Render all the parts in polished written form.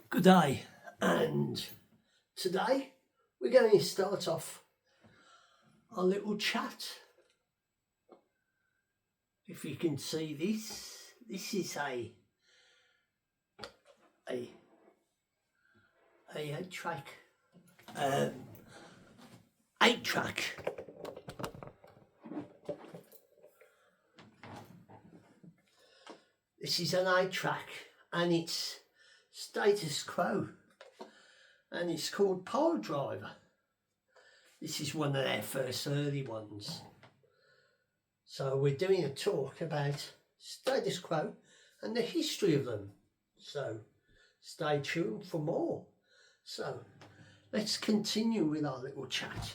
Good day, and today we're going to start off our little chat. If you can see this is a 8-track, 8-track. This is an 8-track, and it's Status Quo, and it's called Pile Driver. This is one of their first early ones. So we're doing a talk about Status Quo and the history of them. So stay tuned for more. So let's continue with our little chat.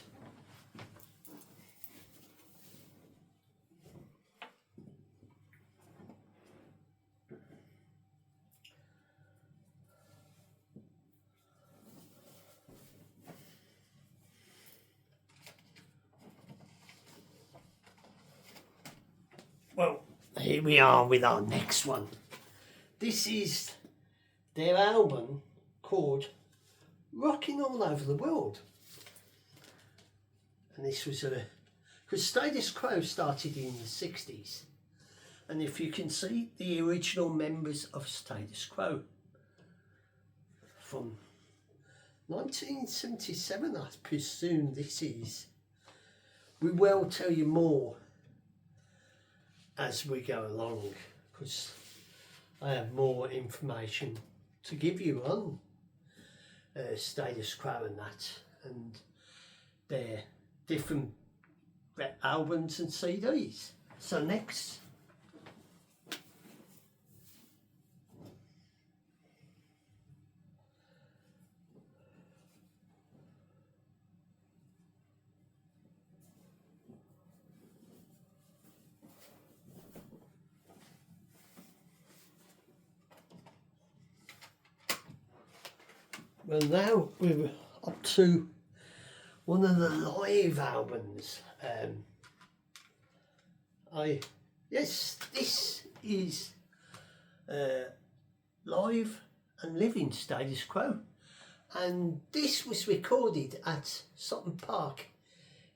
Well, here we are with our next one. This is their album called Rocking All Over the World. And this was because Status Quo started in the 60s. And if you can see the original members of Status Quo from 1977, I presume this is. We will tell you more as we go along, because I have more information to give you on Status Quo and that, and their different albums and CDs. So next. Well, now we're up to one of the live albums. This is live and living Status Quo, and this was recorded at Sutton Park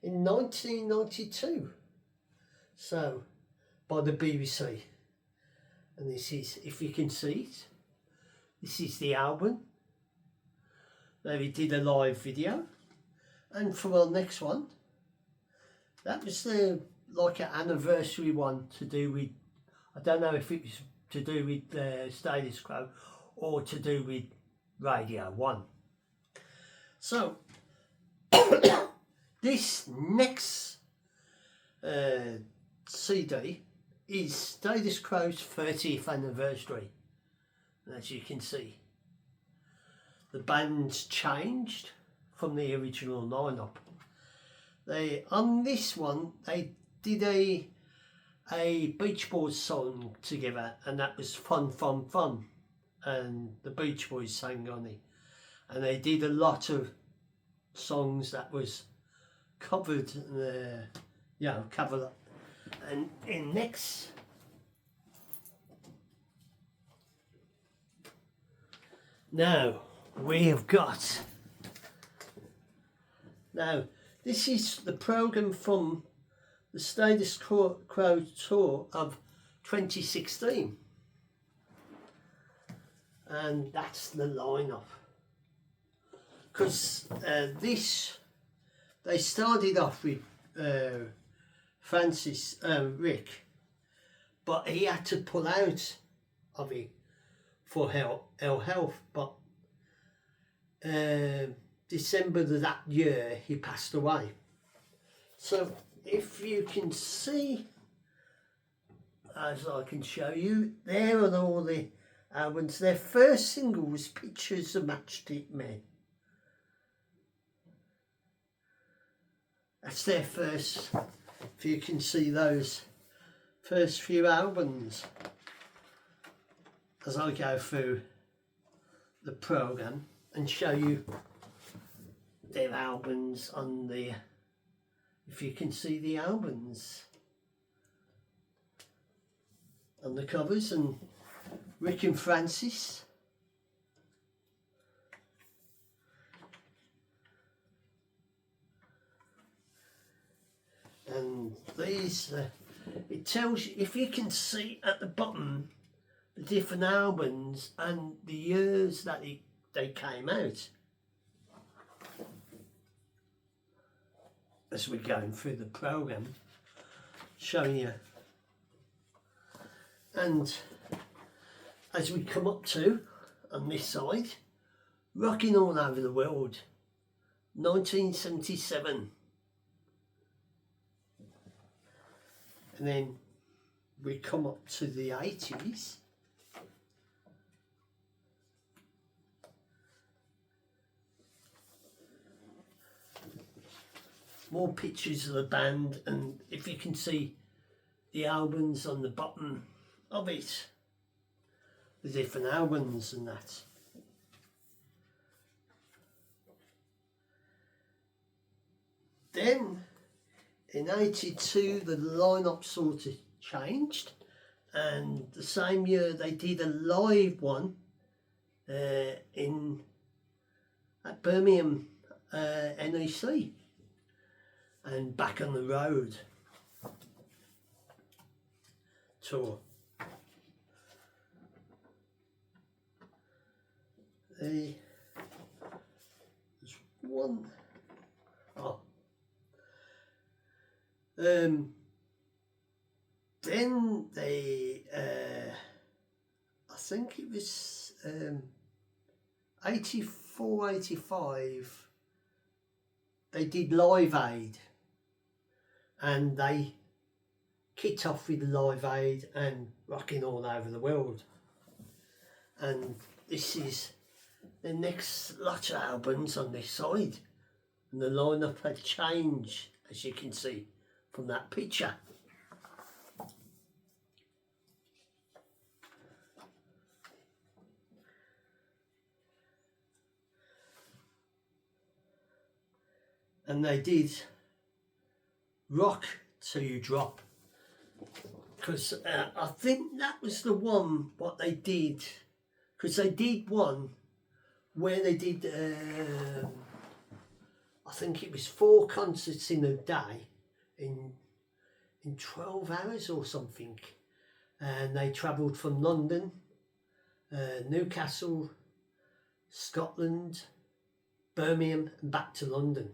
in 1992. So by the BBC, and this is, if you can see it, this is the album. They did a live video, and for our next one, that was the like an anniversary one to do with, I don't know if it was to do with Status Quo or to do with Radio 1. So this next CD is Status Quo's 30th anniversary, and as you can see, the band's changed from the original lineup. They, on this one, they did a Beach Boys song together, and that was Fun Fun Fun, and the Beach Boys sang on it. And they did a lot of songs that was covered, covered. And in next, now we have got, now this is the programme from the Status Quo tour of 2016, and that's the lineup. Because this, they started off with Rick, but he had to pull out of it for health, but December of that year he passed away. So if you can see, as I can show you, there are all the albums. Their first single was Pictures of Matchstick Men. That's their first, if you can see those first few albums as I go through the programme and show you their albums on the, if you can see the albums on the covers, and Rick and Francis these, it tells you, if you can see at the bottom, the different albums and the years that they came out. As we're going through the programme, showing you. And as we come up to, on this side, Rocking All Over the World, 1977. And then we come up to the 80s. More pictures of the band, and if you can see the albums on the bottom of it, the different albums and that. Then in 82 the lineup sort of changed, and the same year they did a live one at Birmingham NEC and Back on the Road tour. There's one. Oh. Then they, I think it was 84, 85, they did Live Aid, and they kicked off with Live Aid and Rocking All Over the World. And this is the next lot of albums on this side, and the lineup had changed, as you can see from that picture. And they did Rock Till You Drop, because I think that was the one what they did, because they did one where they did I think it was 4 concerts in a day in 12 hours or something, and they travelled from London, Newcastle, Scotland, Birmingham and back to London,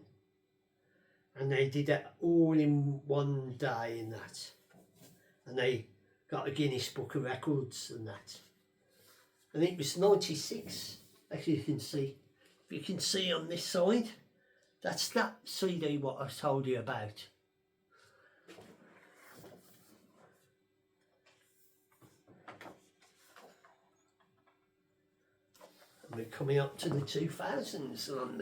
and they did it all in one day in that, and they got a Guinness Book of Records and that. And it was 96, as you can see. If you can see on this side, that's that CD what I told you about. And we're coming up to the 2000s, and on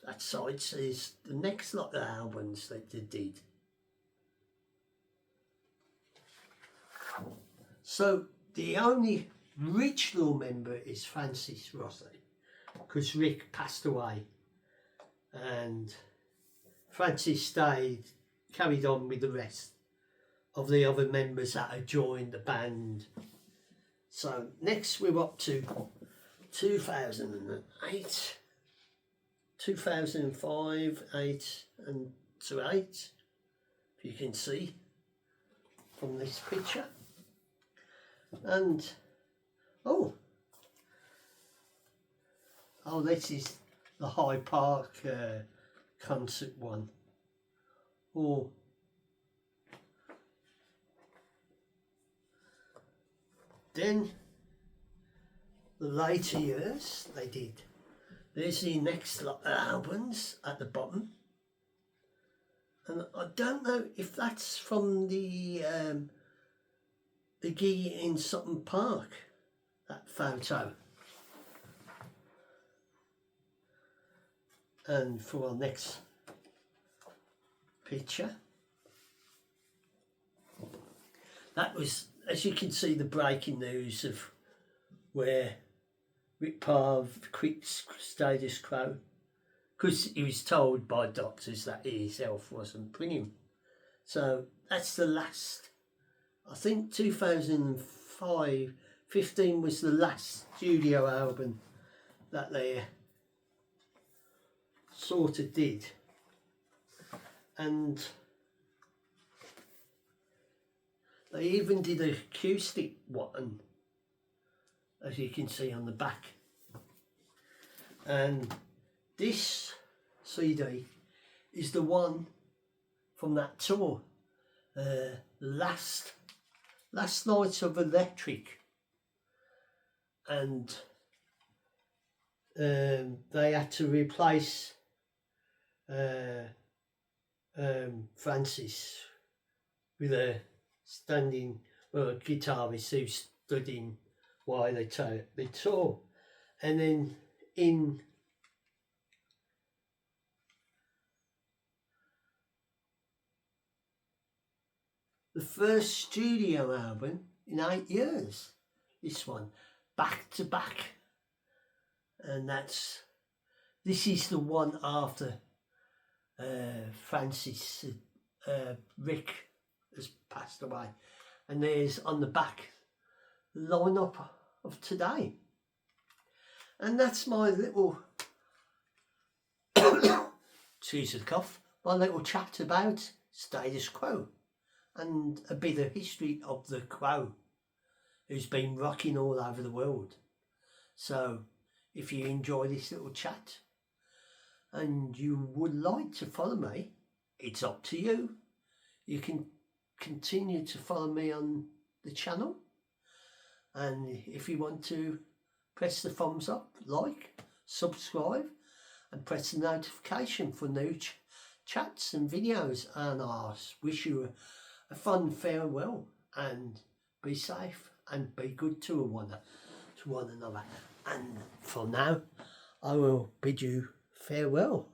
that side says the next lot of albums that they did. So the only original member is Francis Rossi, because Rick passed away, and Francis stayed, carried on with the rest of the other members that had joined the band. So next we're up to 2008, 2005, 8 and to 8, if you can see from this picture. And oh, this is the Hyde Park concert one. Oh, then the later years they did. There's the next lot of albums at the bottom, and I don't know if that's from the gig in Sutton Park, that photo. And for our next picture, that was, as you can see, the breaking news of where Rick Parr quit Status Quo, because he was told by doctors that his health wasn't brilliant. So that's the last, I think 2005, 15 was the last studio album that they sort of did. And They even did an acoustic one, as you can see on the back. And this CD is the one from that tour, last Night of Electric, and they had to replace Francis with a standing guitarist who stood in while they tour. And then in the first studio album in 8 years, this one, back to back, and this is the one after Francis, Rick has passed away, and there's on the back lineup of today. And that's my little excuse the cough, my little chat about Status Quo and a bit of history of the Quo, who's been rocking all over the world. So if you enjoy this little chat and you would like to follow me, it's up to you. You can continue to follow me on the channel, and if you want to, press the thumbs up, like, subscribe, and press the notification for new chats and videos. And I wish you a fun farewell, and be safe and be good to one another. And for now, I will bid you farewell.